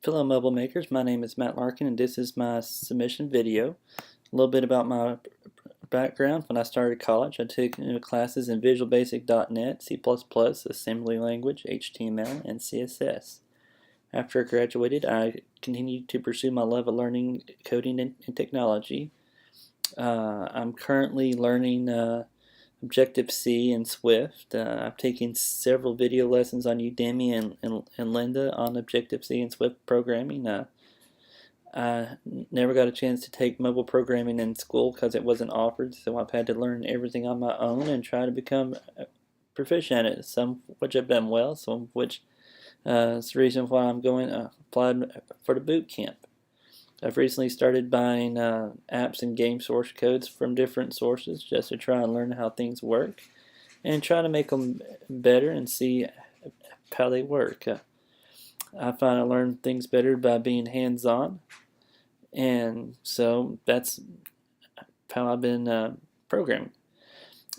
Hello mobile makers, my name is Matt Larkin and this is my submission video. A little bit about my background. When I started college I took classes in Visual Basic.NET, C++, assembly language, HTML, and CSS. After I graduated I continued to pursue my love of learning coding and technology. I'm currently learning Objective-C and Swift. I've taken several video lessons on Udemy and Lynda on Objective-C and Swift programming. I never got a chance to take mobile programming in school because it wasn't offered, so I've had to learn everything on my own and try to become proficient at it, some of which I've done well, some of which is the reason why I'm going applied for the boot camp. I've recently started buying apps and game source codes from different sources just to try and learn how things work and try to make them better and see how they work. I find I learn things better by being hands-on, and so that's how I've been programming.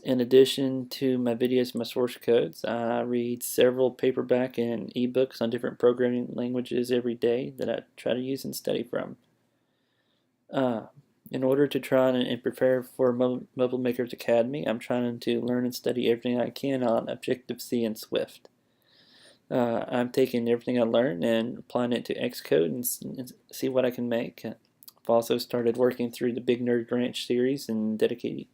In addition to my videos and my source codes, I read several paperback and ebooks on different programming languages every day that I try to use and study from. In order to try and prepare for Mobile Makers Academy, I'm trying to learn and study everything I can on Objective-C and Swift. I'm taking everything I learned and applying it to Xcode and see what I can make. I've also started working through the Big Nerd Ranch series and dedicate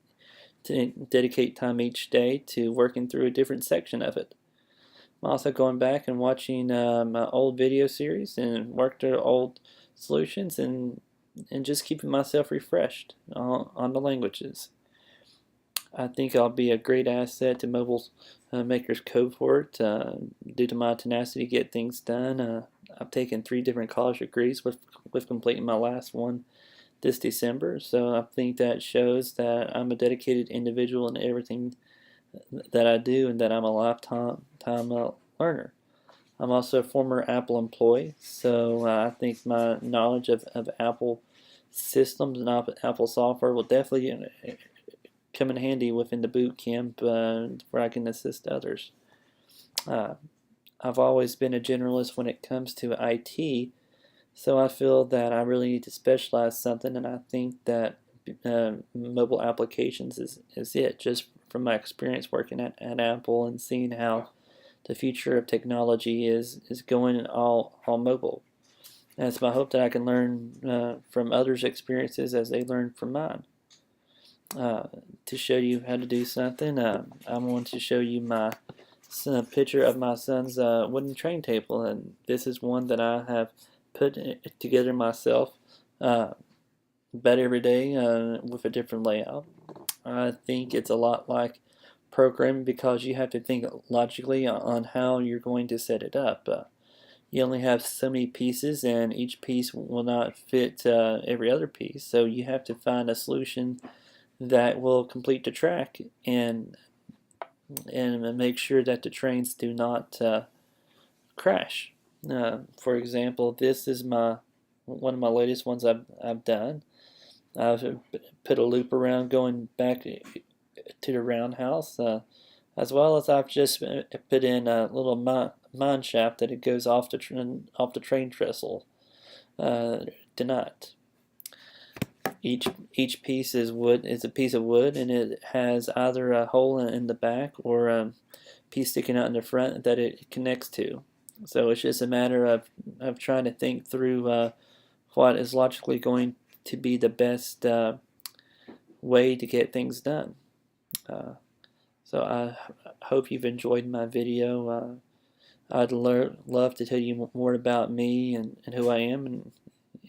time each day to working through a different section of it. I'm also going back and watching my old video series and work through old solutions and just keeping myself refreshed on the languages. I think I'll be a great asset to mobile makers cohort due to my tenacity to get things done. I've taken 3 different college degrees with completing my last one this December, so I think that shows that I'm a dedicated individual in everything that I do and that I'm a lifetime learner. I'm also a former Apple employee, so I think my knowledge of Apple systems and Apple software will definitely come in handy within the boot camp where I can assist others. I've always been a generalist when it comes to IT, so I feel that I really need to specialize something, and I think that mobile applications is it, just from my experience working at Apple and seeing how the future of technology is going all mobile. And it's my hope that I can learn from others' experiences as they learn from mine. To show you how to do something, I'm going to show you my picture of my son's wooden train table, and this is one that I have put together myself about every day with a different layout. I think it's a lot like programming because you have to think logically on how you're going to set it up. You only have so many pieces and each piece will not fit every other piece, so you have to find a solution that will complete the track and make sure that the trains do not crash. For example, this is one of my latest ones I've done. I've put a loop around going back to the roundhouse, as well as I've just put in a little mine shaft that it goes off the train trestle tonight. Each piece is a piece of wood, and it has either a hole in the back or a piece sticking out in the front that it connects to. So it's just a matter of trying to think through what is logically going to be the best way to get things done. So I hope you've enjoyed my video. I'd love to tell you more about me and who I am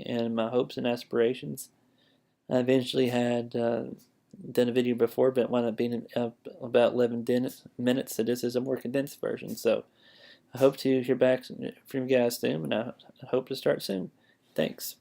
and my hopes and aspirations. I eventually had done a video before, but it wound up being about 11 minutes, so this is a more condensed version. So I hope to hear back from you guys soon, and I hope to start soon. Thanks.